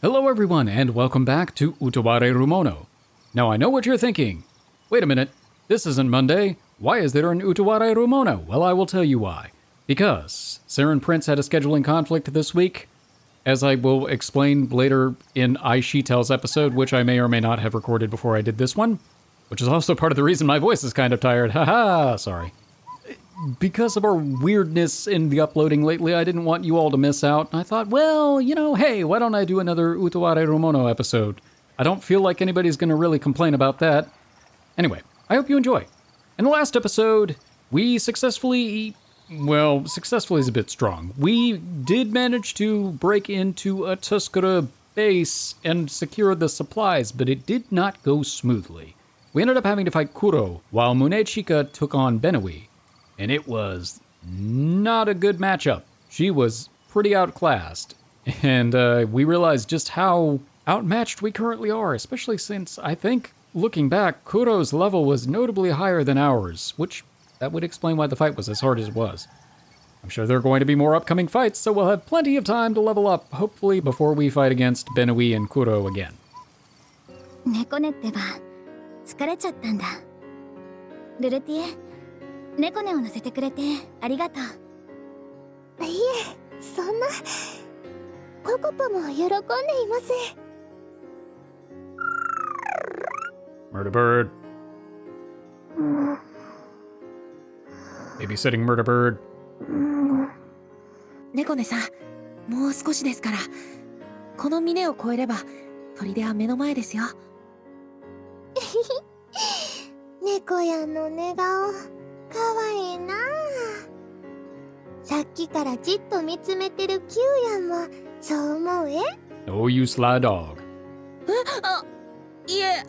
Hello everyone and welcome back to Utawarerumono. Now I know what you're thinking. Wait a minute, this isn't Monday. Why is there an Utawarerumono? Well, I will tell you why. Because Sarah and Prince had a scheduling conflict this week, as I will explain later in Aishitel's episode, which I may or may not have recorded before I did this one, which is also part of the reason my voice is kind of tired. Haha, sorry. Because of our weirdness in the uploading lately, I didn't want you all to miss out. I thought, well, hey, why don't I do another Utawarerumono episode? I don't feel like anybody's going to really complain about that. Anyway, I hope you enjoy. In the last episode, we successfully is a bit strong. We did manage to break into a Tuskur base and secure the supplies, but it did not go smoothly. We ended up having to fight Kuro, while Munechika took on Benui. And it was not a good matchup. She was pretty outclassed. And we realized just how outmatched we currently are, especially since, I think, looking back, Kuro's level was notably higher than ours, which that would explain why the fight was as hard as it was. I'm sure there are going to be more upcoming fights, so we'll have plenty of time to level up, hopefully before we fight against Benui and Kuro again. 猫ねってば疲れちゃったんだ。ルルティエ、猫ねを乗せてくれてありがとう。いえ、そんな。ココパも喜んでいます。Murder bird. Babysitting murder bird. 猫ねさん、もう少しですから。この峰を越えれば砦は目の前ですよ。猫やの寝顔、かわいいなあ。さっきからじっと見つめてるキューヤンもそう思うえ？ Oh, you sly dog. いえ、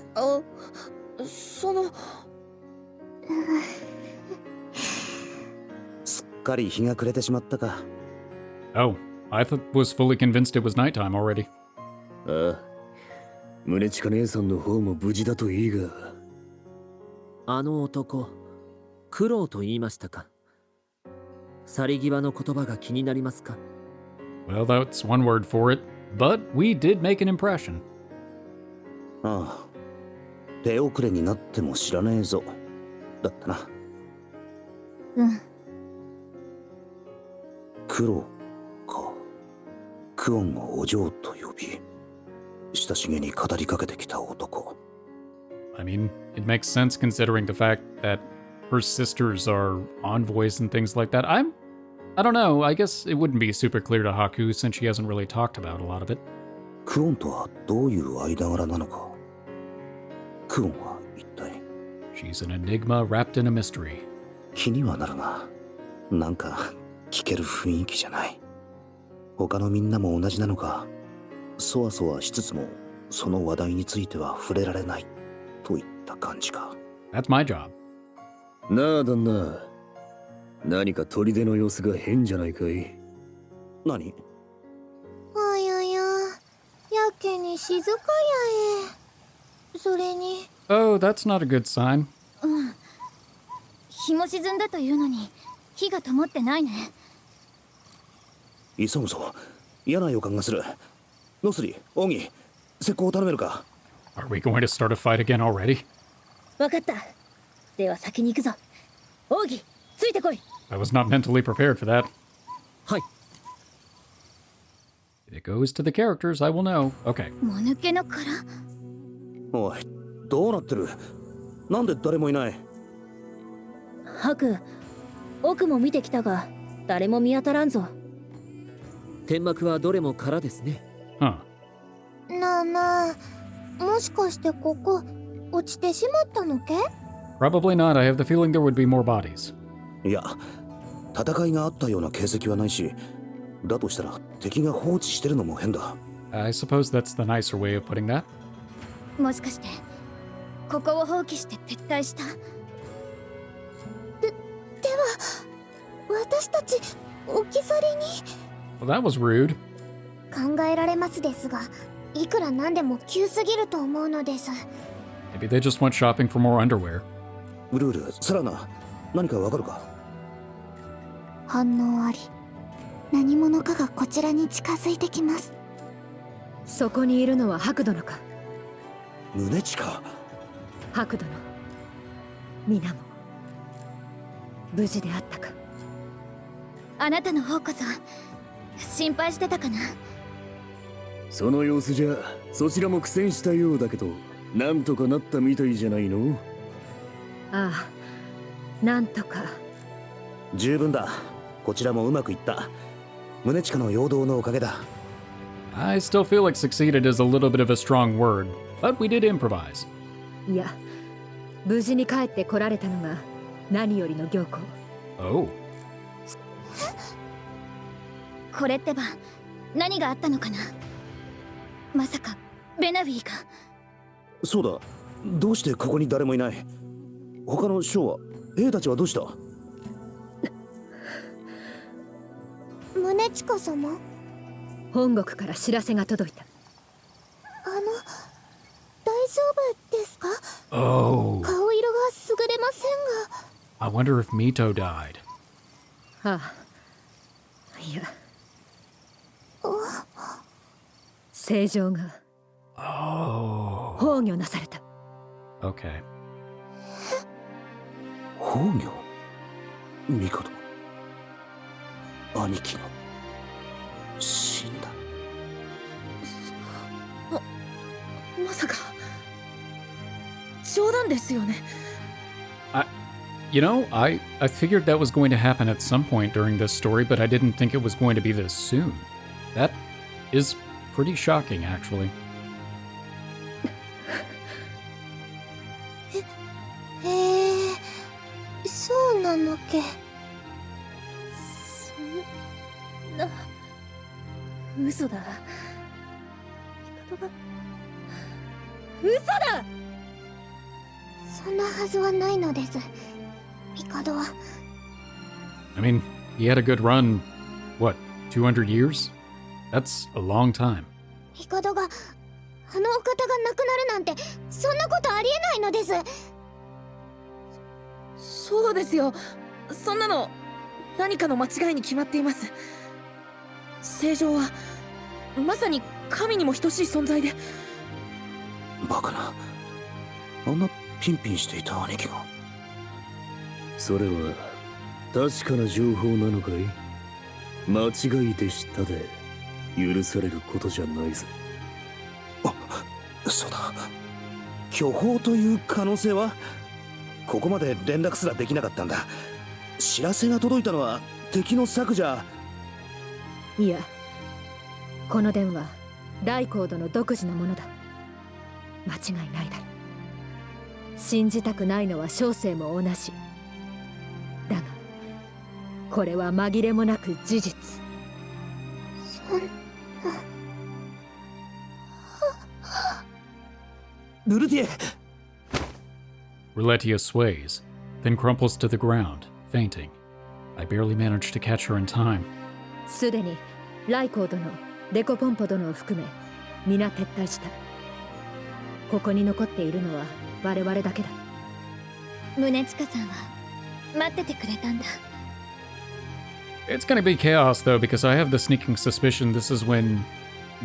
その。すっかり日が暮れてしまったか。Oh, I was fully convinced it was nighttime already. ああ、宗近姉さんの方も無事だといいが。あの男、苦労と言いましたか。去り際の言葉が気になりますか。Well, that's one word for it, but we did make an impression. ああ、手遅れになっても知らねえぞ。だったな。うん。苦労か。クオンをお嬢と呼び、親しげに語りかけてきた男。I mean, it makes sense considering the fact that her sisters are envoys and things like that. I don't know, I guess it wouldn't be super clear to Haku since she hasn't really talked about a lot of it. クオンとはどういう間柄なのか。クオンは一体。She's an enigma wrapped in a mystery. 気にはなるが、なんか聞ける雰囲気じゃない。他のみんなも同じなのか。そわそわしつつも、その話題については触れられないといった感じか。That's my job. なあ旦那、何か砦の様子が変じゃないかい。何？あやや、やけに静かやえ。それに。Oh, that's not a good sign. うん。日も沈んだというのに、火が灯ってないね。急ぐぞ。嫌な予感がする。ノスリ、オギ、石膏を頼めるか。Are we going to start a fight again already? わかった。では先に行くぞ。奥義、ついてこい。I was not mentally prepared for that. はい。If it goes to the characters, I will know. Okay. もぬけの殻？おい、どうなってる？なんで誰もいない？ハク、奥も見てきたが、誰も見当たらんぞ。天幕はどれも空ですね。Huh. なあなあ、もしかしてここ落ちてしまったのけ？ Probably not. I have the feeling there would be more bodies. いや、戦いがあったような形跡はないし、だとしたら敵が放置してるのも変だ。I suppose that's the nicer way of putting that. もしかしてここを放棄して撤退した？では私たち置き去りに？ Well, that was rude. 考えられますですが、いくらなんでも急すぎると思うのです。 Maybe they just went shopping for more underwear. ウルール、サラナ、何かわかるか？反応あり。何者かがこちらに近づいてきます。そこにいるのは白殿か。宗近。白殿、皆も無事であったか。あなたの方こそ心配してたかな。その様子じゃそちらも苦戦したようだけど、なんとかなったみたいじゃないの？ああ、なんとか。十分だ。こちらもうまくいった。宗近の陽動のおかげだ。I still feel like succeeded is a little bit of a strong word, but we did improvise. いや、無事に帰ってこられたのが何よりの行幸。Oh. これってば何があったのかな。まさかベナビーが。そうだ。どうしてここに誰もいない？他の将は、兵たちはどうした？宗近様。本国から知らせが届いた。大丈夫ですか？ Oh. 顔色が優れませんが。I wonder if Mito died. ああ、いや、正常が Oh. 崩御なされた。 Okay. 崩御？Mikado。兄貴が死んだ。まさか冗談ですよね。You know, I figured that was going to happen at some point during this story, but I didn't think it was going to be this soon. That is pretty shocking, actually. へえ、そうなのけ。そんな嘘だ。帝が嘘だ。そんなはずはないのです。帝は。I mean, he had a good run, what, 200 years? That's a long time. 帝があのお方が亡くなるなんて、そんなことありえないのです。そうですよ。そんなの何かの間違いに決まっています。正常はまさに神にも等しい存在で。バカな。あんなピンピンしていた兄貴が。それは確かな情報なのかい？間違いでしたで許されることじゃないぜ。あ、そうだ。巨峰という可能性は？ここまで連絡すらできなかったんだ。知らせが届いたのは敵の策じゃ。いや、この電話大光殿独自のものだ。間違いないだろう。信じたくないのは小生も同じだが、これは紛れもなく事実。そんな。ルルティエ。 Ruletia sways, then crumples to the ground, fainting. I barely managed to catch her in time. すでに来光殿、デコポンポ殿を含め皆撤退した。ここに残っているのは我々だけだ。宗近さんは待っててくれたんだ。It's gonna be chaos, though, because I have the sneaking suspicion this is when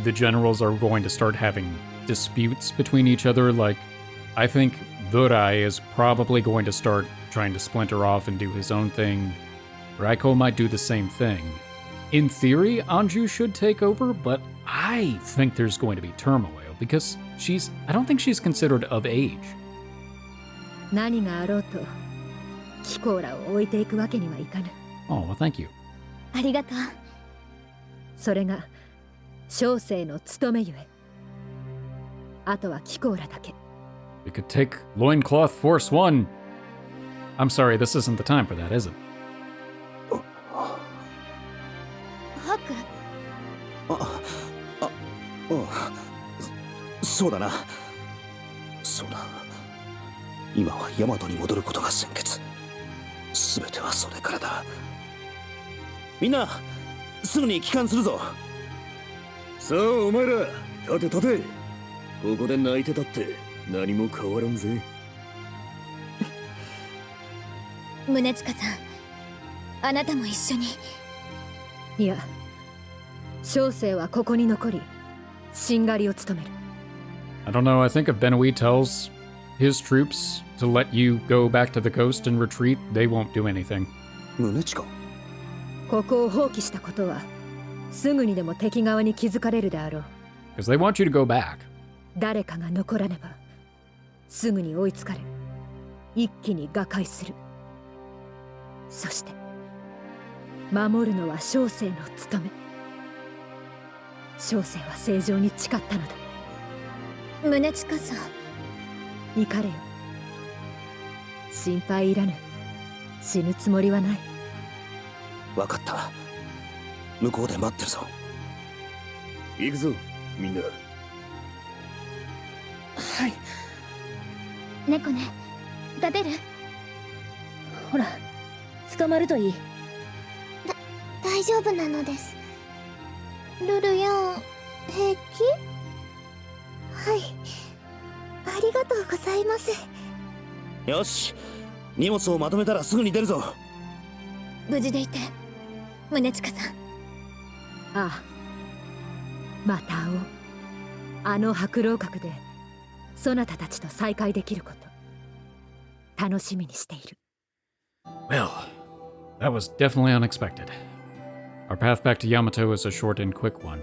the generals are going to start having disputes between each other. Like, I think Durai is probably going to start trying to splinter off and do his own thing. Raiko might do the same thing. In theory, Anju should take over, but I think there's going to be turmoil because I don't think she's considered of age. 何があろうと貴公らを置いていくわけにはいかぬ。 Oh, well, thank you. ありがとう。それが小生の務めゆえ。あとは貴公らだけ。 We could take Loincloth Force 1. I'm sorry, this isn't the time for that, is it? ハク。そうだな。そうだ。今はヤマトに戻ることが先決。すべてはそれからだ。みんな、すぐに帰還するぞ。さあお前ら、立て立て。ここで泣いてたって何も変わらんぜ。宗近さん、あなたも一緒に。いや、小生はここに残りしんがりを務める。 I don't know, I think if Benui tells his troops to let you go back to the coast and retreat, they won't do anything. 宗近。ここを放棄したことはすぐにでも敵側に気づかれるであろう。 Because they want you to go back. 誰かが残らねばすぐに追いつかれ一気に瓦解する。そして守るのは小生の務め。小生は正常に誓ったのだ。宗近さん、行かれよ。心配いらぬ。死ぬつもりはない。分かった。向こうで待ってるぞ。行くぞ、みんな。はい。猫ね、立てる？ほら、捕まるといい。大丈夫なのです。ルルヤン、平気？はい。ありがとうございます。よし、荷物をまとめたらすぐに出るぞ。無事でいて、宗近さん。ああ、また会おう。あの白老閣でそなたたちと再会できること楽しみにしている。 Well, that was definitely unexpected. Our path back to Yamato is a short and quick one.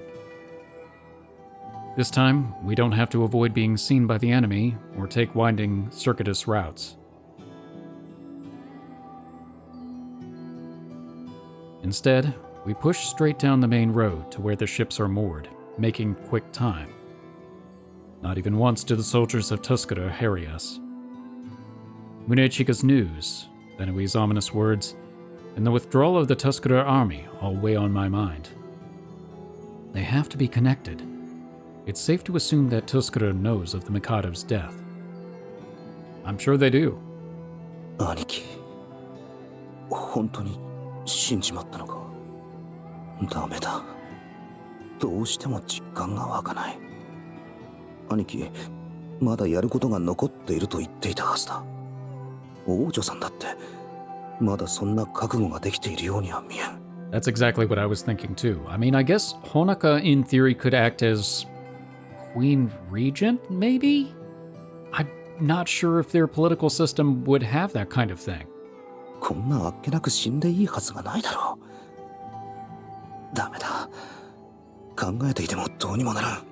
This time, we don't have to avoid being seen by the enemy or take winding, circuitous routes. Instead, we push straight down the main road to where the ships are moored, making quick time. Not even once do the soldiers of Tuskur harry us. Munechika's news, Benui's ominous words, and the withdrawal of the Tuskur army all weigh on my mind. They have to be connected. It's safe to assume that Tuskur knows of the Mikado's death. I'm sure they do. 兄貴、本当に死んじまったのか。ダメだ。どうしても実感が湧かない。兄貴、まだやることが残っていると言っていたはずだ。王女さんだってまだそんな覚悟ができているようには見えん。 That's exactly what I was thinking too. I mean, I guess Honaka in theory could act as Queen Regent, maybe? I'm not sure if their political system would have that kind of thing. こんなあっけなく死んでいいはずがないだろう。ダメだ。考えていてもどうにもならん。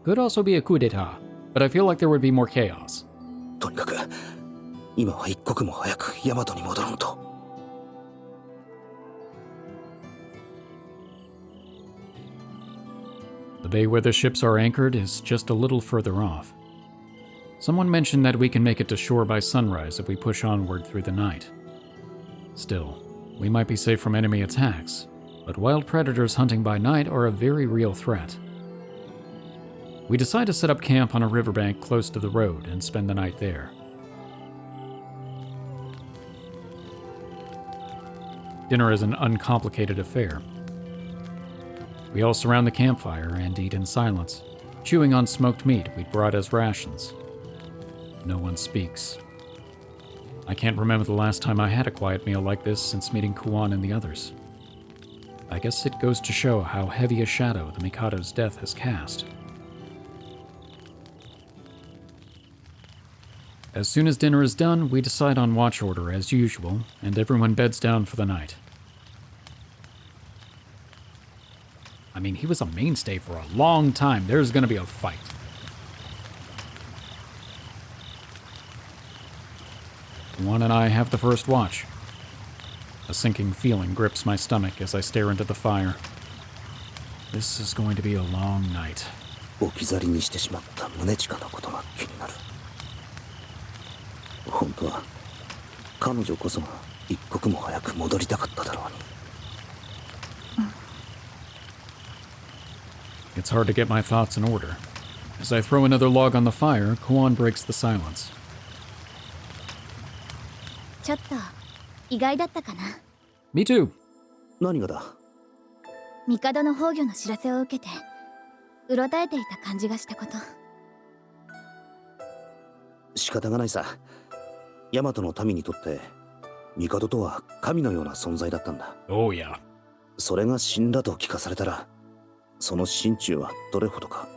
Could also be a coup d'etat, but I feel like there would be more chaos. とにかく今は一刻も早くヤマトに戻らんと。 The bay where the ships are anchored is just a little further off. Someone mentioned that we can make it to shore by sunrise if we push onward through the night. Still, we might be safe from enemy attacks, but wild predators hunting by night are a very real threat. We decide to set up camp on a riverbank close to the road and spend the night there. Dinner is an uncomplicated affair. We all surround the campfire and eat in silence, chewing on smoked meat we'd brought as rations. No one speaks. I can't remember the last time I had a quiet meal like this since meeting Kuan and the others. I guess it goes to show how heavy a shadow the Mikado's death has cast. As soon as dinner is done, we decide on watch order as usual, and everyone beds down for the night. I mean, he was a mainstay for a long time. There's gonna be a fight. Juan and I have the first watch. A sinking feeling grips my stomach as I stare into the fire. This is going to be a long night. 置き去りにしてしまった宗近のことが気になる。本当は彼女こそが一刻も早く戻りたかっただろうに。It's hard to get my thoughts in order. As I throw another log on the fire, Kuan breaks the silence. ちょっと意外だったかな。 Me too. 何がだ。帝の崩御の知らせを受けてうろたえていた感じがしたこと。仕方がないさ。ヤマトの民にとって帝とは神のような存在だったんだ。Oh yeah. それが死んだと聞かされたら、その心中はどれほどか。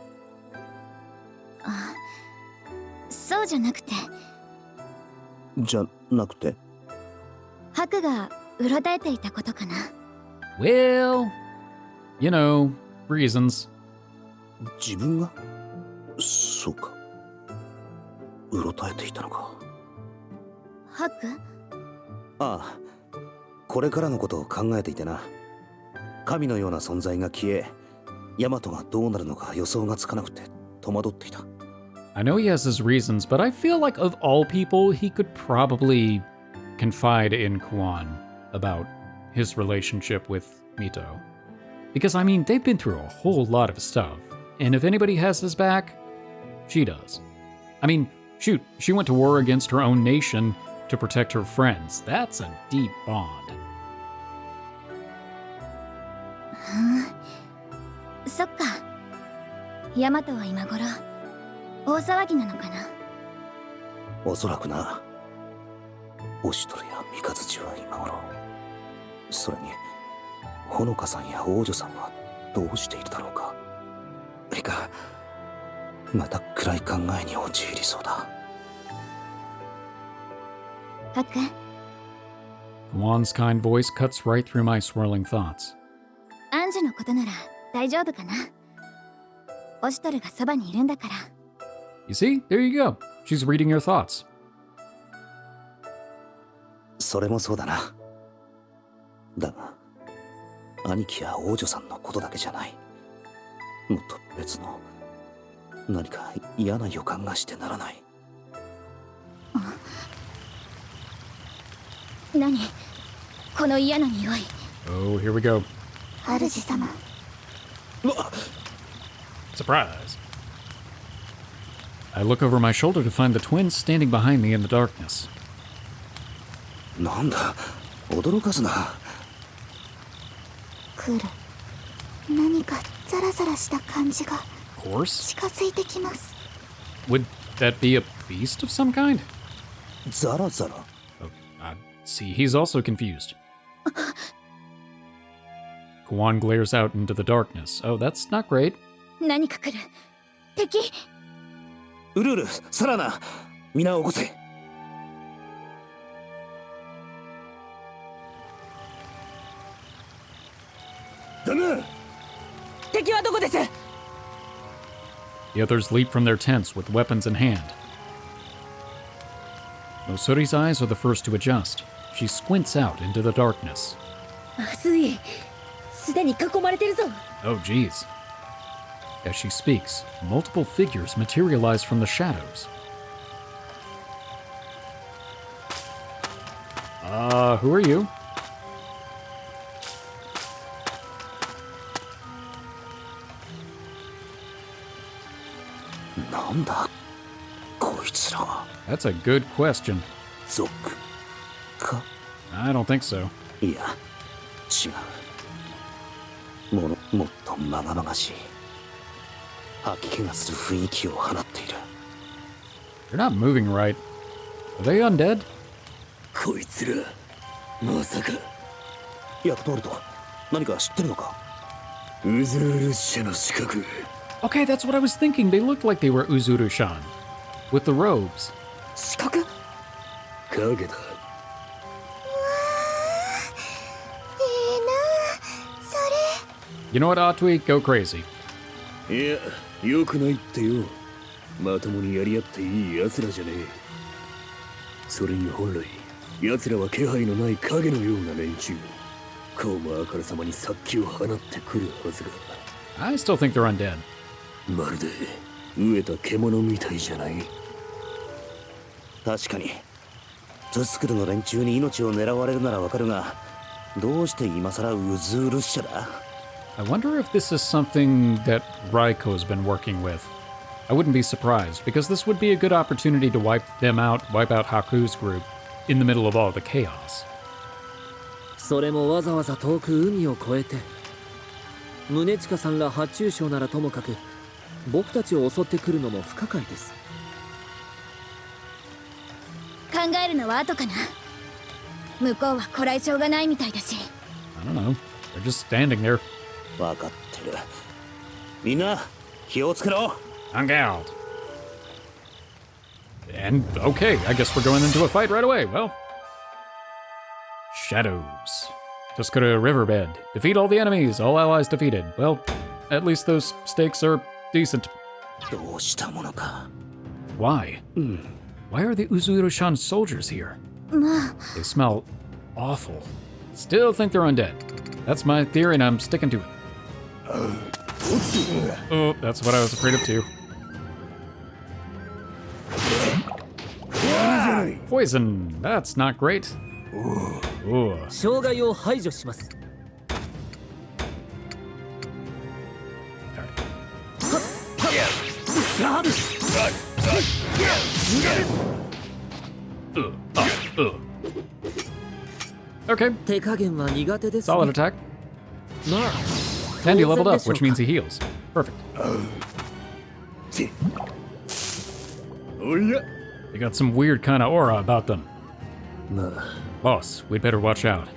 そうじゃなくて、じゃなくて、ハクがうろたえていたことかな。Well, you know, reasons. 自分がそうか。うろたえていたのか。ハク？ああ、これからのことを考えていてな。神のような存在が消え、ヤマトがどうなるのか予想がつかなくて戸惑っていた。I know he has his reasons, but I feel like of all people, he could probably confide in Kwan about his relationship with Mito. Because, I mean, they've been through a whole lot of stuff. And if anybody has his back, she does. I mean, shoot, she went to war against her own nation to protect her friends. That's a deep bond. そっか。ヤマトは今頃大騒ぎなのかな。おそらくな。オシトルや三日月は今頃。それに、ほのかさんや王女さんはどうしているだろうか。いか、また暗い考えに陥りそうだ。ハク、 Kwan's kind voice cuts right through my swirling thoughts. アンジュのことなら大丈夫かな。オシトルがそばにいるんだから。You see? There you go. She's reading your thoughts. それもそうだな。だが、兄貴や王女さんのことだけじゃない。もっと別の何か嫌な予感がしてならない。何この嫌な匂い。 Oh, here we go. 主様。Surprise. I look over my shoulder to find the twins standing behind me in the darkness. なんだ、驚かすな。来る。何かザラザラした感じが Of course. 近づいてきます。 Would that be a beast of some kind? ザラザラ。Oh, see, he's also confused. Kwan glares out into the darkness. Oh, that's not great. 何か来る。敵。ウルール、サラナ、皆起こせ。だな。敵はどこです？ The others leap from their tents with weapons in hand. Nosuri's eyes are the first to adjust. She squints out into the darkness. まずい。すでに囲まれてるぞ。Oh, geez. As she speaks, multiple figures materialize from the shadows. Who are you? なんだ、こいつらは。That's a good question. 族か。 I don't think so. いや、違う。もっとまがまがしい。吐き気がする雰囲気を放っている。You're not moving right. Are they undead? こいつらまさかヤクトールと何か知ってるのか。ウズール社の資格。 Okay, that's what I was thinking. They looked like they were Uzurushan. With the robes. 資格？影だ。You know what, Atui? Go crazy. いや、よくないってよ。まともにやり合っていい奴らじゃねえ。それに本来、奴らは気配のない影のような連中。こうもあからさまに殺気を放ってくるはずが。I still think they're undead. まるで飢えた獣みたいじゃない。確かに。トゥスクルの連中に命を狙われるならわかるが、どうして今さらウズール社だ。I wonder if this is something that Raiko's been working with. I wouldn't be surprised, because this would be a good opportunity to wipe out Haku's group, in the middle of all the chaos. それもわざわざ遠く海を越えて。宗近さんら八中将ならともかく、僕たちを襲ってくるのも不可解です。考えるのは後かな。向こうはこらえ性がないみたいだし。 I don't know. They're just standing there. わかってる。みんな気をつけろ。Hung out. And okay, I guess we're going into a fight right away. Well, shadows. Tuskur riverbed. Defeat all the enemies. All allies defeated. Well, at least those stakes are decent. どうしたものか。 Why? Why are the Uzurushan soldiers here? まあ They smell awful. Still think they're undead. That's my theory and I'm sticking to it. Oh, that's what I was afraid of too. Poison. That's not great. Ooh. 障害を排除します。 Okay, 手加減は苦手です、ね。 solid attack. まあ、 And he leveled up, 当然でしょう which か。 means he heals. Perfect. おや They got some weird kind of aura about them. まあ Boss, we'd better watch out.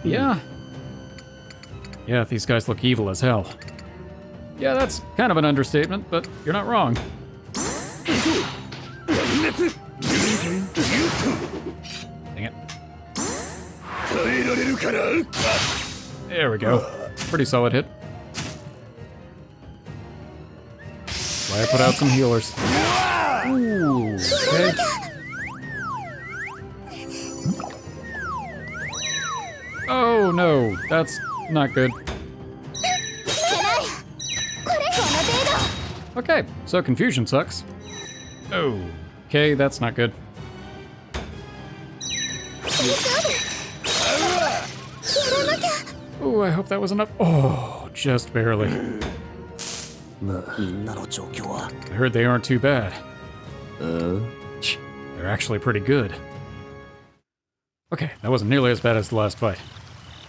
Yeah. Yeah, these guys look evil as hell. Yeah, that's kind of an understatement, but you're not wrong. Dang it. 耐えられるかな There we go. Pretty solid hit. Why I put out some healers. Ooh, okay. Oh no, that's not good. Okay, so confusion sucks. Oh, okay, that's not good. Oh, I hope that was enough. Oh, just barely. まあみんなの状況は。 I heard they aren't too bad. あ They're actually pretty good. Okay, that wasn't nearly as bad as the last fight.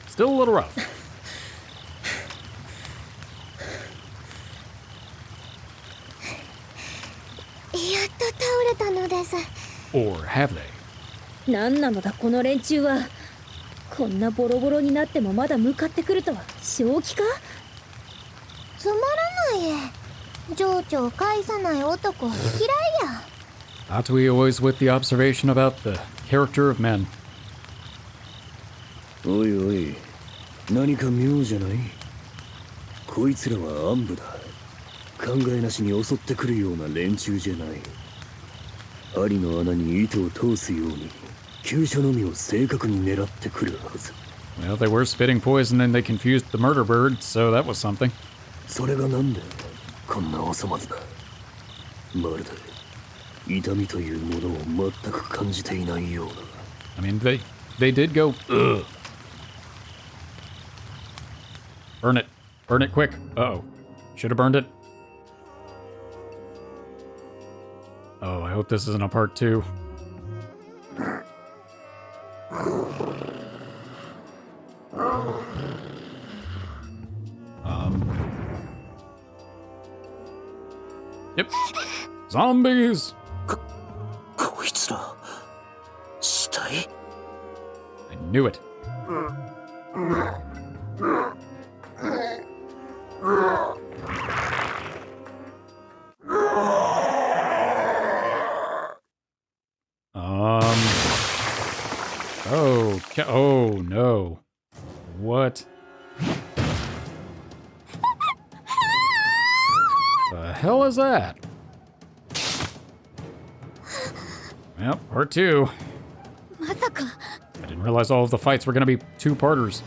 Still a little rough. やっと倒れたのです。 Or have they? 何なのだこの連中は。こんなボロボロになってもまだ向かってくるとは正気か。つまらないえ。情緒を介さない男は嫌いや。 Not we always with the observation about the character of men. おいおい何か妙じゃないこいつらは暗部だ考えなしに襲ってくるような連中じゃない針の穴に糸を通すように急所のみを正確に狙ってくるはず Well, they were spitting poison and they confused the murder bird, so that was something. それがなんでこんなお粗末だまるで痛みというものを全く感じていないような I mean, they did go, ugh. Burn it. Burn it quick. Uh-oh. Should have burned it. Oh, I hope this isn't a part 2. Yep. Zombies! こいつら死体 I knew it. Oh no. What? The hell is that? Well, part 2. まさか I didn't realize all of the fights were gonna be 2-parters.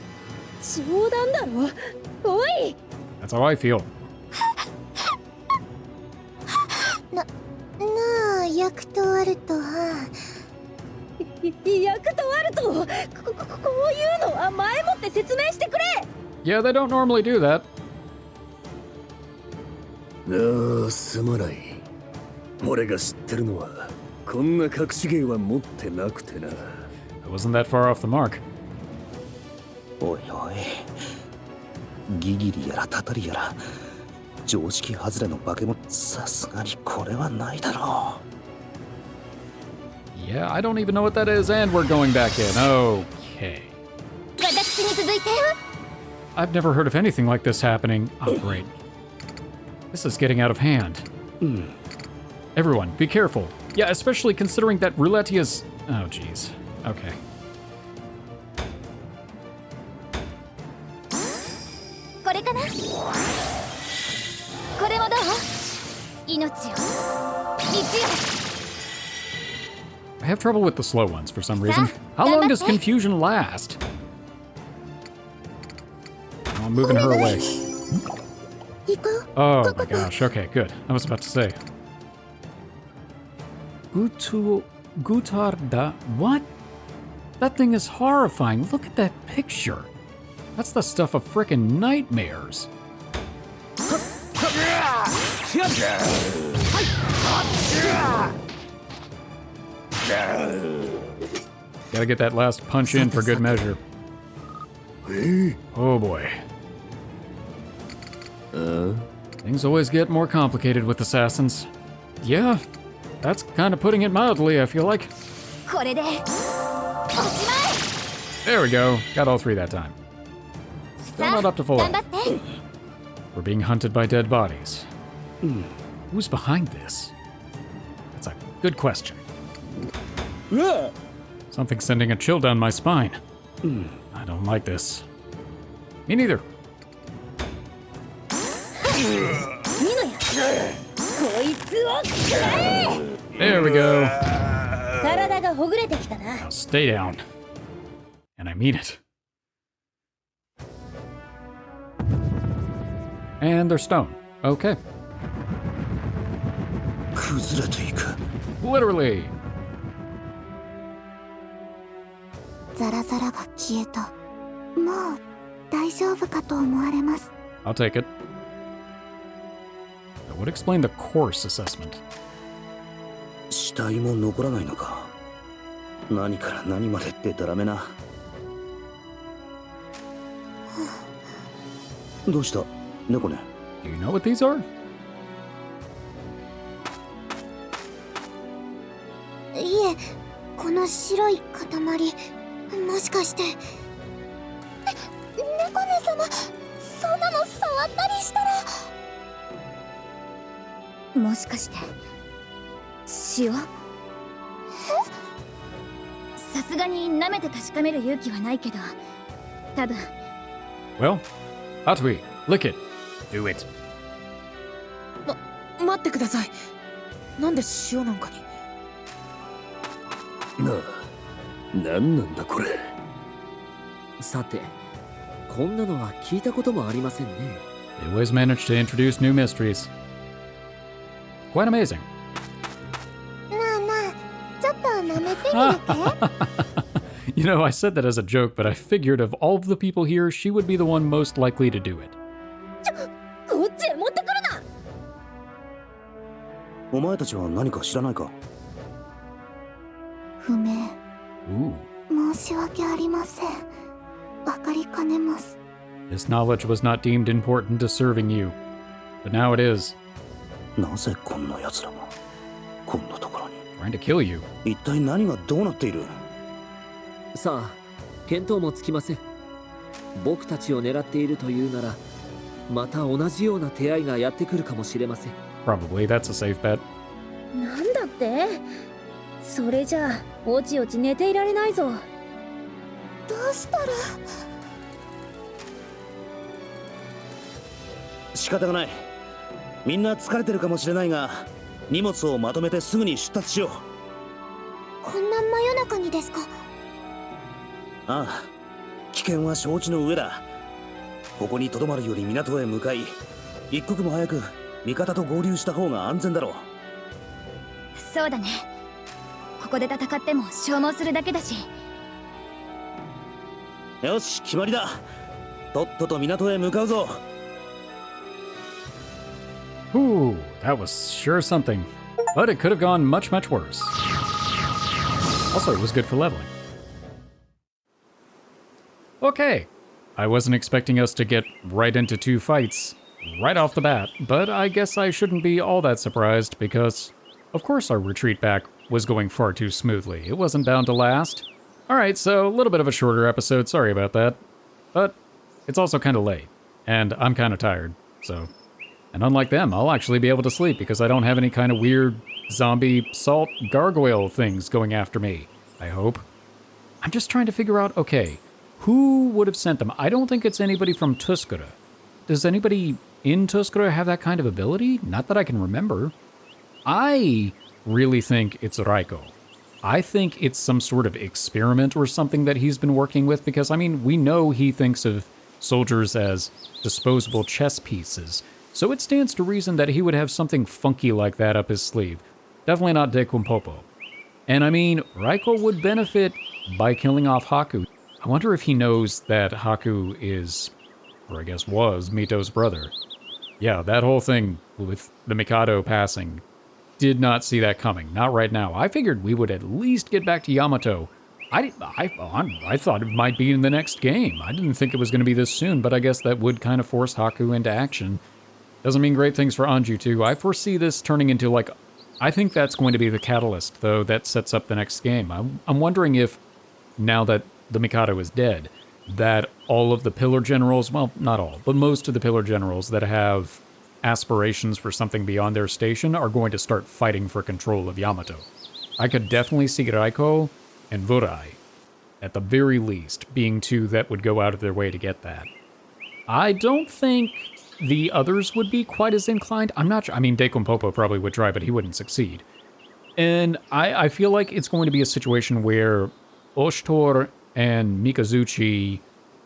冗談だろ。おい。 That's how I feel. なあ役とあるとは。役とあるとこういうのは前もって説明してくれ。 Yeah, they don't normally do that. ああすまない俺が知ってるのはこんな隠し芸は持ってなくてな I wasn't that far off the mark. おいおいギギリやらタタリやら常識外れの化け物さすがにこれはないだろ Yeah, I don't even know what that is, and we're going back in. Okay. 私に続いて I've never heard of anything like this happening. Oh, great. This is getting out of hand. Everyone, be careful. Yeah, especially considering that roulette is... Oh, jeez. Okay. これかな。これもどう？命を。道を。 I have trouble with the slow ones for some reason. How long does confusion last? Oh, I'm moving her away. Oh my gosh, okay, good. I was about to say. Gutarda. What? That thing is horrifying. Look at that picture. That's the stuff of frickin' nightmares. Gotta get that last punch in for good measure. Oh boy. Things always get more complicated with assassins. Yeah, that's kind of putting it mildly, I feel like. これでおしまい。 There we go. Got all three that time. Still not up to full. 頑張って。 We're being hunted by dead bodies. Who's behind this? That's a good question. Something's sending a chill down my spine. I don't like this. Me neither. ミノや。こいつを食らえ。 There we go. 体がほぐれてきたな。 Now stay down. And I mean it. And they're stone. Okay. 崩れていく。 Literally. ザラザラが消えた。もう大丈夫かと思われます。 I'll take it. That would explain the course assessment. 死体も残らないのか。何から何までってダラめな。どうした猫ね。 Do you know what these are? いえ、この白い塊、もしかして。猫ね様、そんなの触ったりしたら。もしかして、塩？さすがに舐めて確かめる勇気はないけど、多分。 Well, Atui, lick it. Do it. 待ってください。なんで塩なんかに。なあ、何なんだこれ。さて、こんなのは聞いたこともありませんね。 They always manage to introduce new mysteries. Quite amazing. なあなあ、ちょっと舐めてみるけ？ You know, I said that as a joke, but I figured of all of the people here, she would be the one most likely to do it. こっちへ持ってくるな。お前たちは何か知らないか。不明。 Ooh. 申し訳ありません。わかりかねます。 This knowledge was not deemed important to serving you, but now it is. なぜこんな奴らがこんなところに。 Trying to kill you. 一体何がどうなっている。さあ、見当もつきません。僕たちを狙っているというなら、また同じような手合いがやってくるかもしれません。 Probably that's a safe bet. なんだって？それじゃあおちおち寝ていられないぞ。どうしたら。仕方がない。みんな疲れてるかもしれないが、荷物をまとめてすぐに出発しよう。こんな真夜中にですか？ああ、危険は承知の上だ。ここに留まるより港へ向かい、一刻も早く味方と合流した方が安全だろう。そうだね。ここで戦っても消耗するだけだし。よし、決まりだ。とっとと港へ向かうぞ。Ooh, that was sure something. But it could have gone much, much worse. Also, it was good for leveling. Okay. I wasn't expecting us to get right into two fights right off the bat, but I guess I shouldn't be all that surprised because, of course, our retreat back was going far too smoothly. It wasn't bound to last. Alright, so a little bit of a shorter episode, sorry about that. But it's also kind of late, and I'm kind of tired, so And unlike them, I'll actually be able to sleep because I don't have any kind of weird zombie salt gargoyle things going after me. I hope. I'm just trying to figure out, okay, who would have sent them? I don't think it's anybody from Tuskur. Does anybody in Tuskur have that kind of ability? Not that I can remember. I really think it's Raiko. I think it's some sort of experiment or something that he's been working with because, I mean, we know he thinks of soldiers as disposable chess pieces. So it stands to reason that he would have something funky like that up his sleeve. Definitely not Dekumpopo. And I mean, Raiko would benefit by killing off Haku. I wonder if he knows that Haku is, or I guess was, Mito's brother. Yeah, that whole thing with the Mikado passing, did not see that coming. Not right now. I figured we would at least get back to Yamato. I thought it might be in the next game. I didn't think it was going to be this soon, but I guess that would kind of force Haku into action. Doesn't mean great things for Anju, too. I foresee this turning into, like, I think that's going to be the catalyst, though, that sets up the next game. I'm wondering if, now that the Mikado is dead, that all of the Pillar Generals, well, not all, but most of the Pillar Generals that have aspirations for something beyond their station are going to start fighting for control of Yamato. I could definitely see Raiko and Vurai, at the very least, being two that would go out of their way to get that. I don't think the others would be quite as inclined. I'm not sure. I mean, Dekumpopo probably would try, but he wouldn't succeed. And I feel like it's going to be a situation where Oshtor and Mikazuchi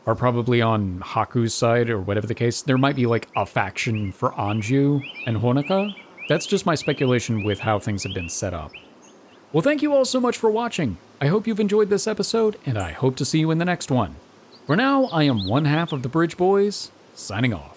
are probably on Haku's side, or whatever the case. There might be like a faction for Anju and Honoka. That's just my speculation with how things have been set up. Well, thank you all so much for watching. I hope you've enjoyed this episode, and I hope to see you in the next one. For now, I am one half of the Bridge Boys, signing off.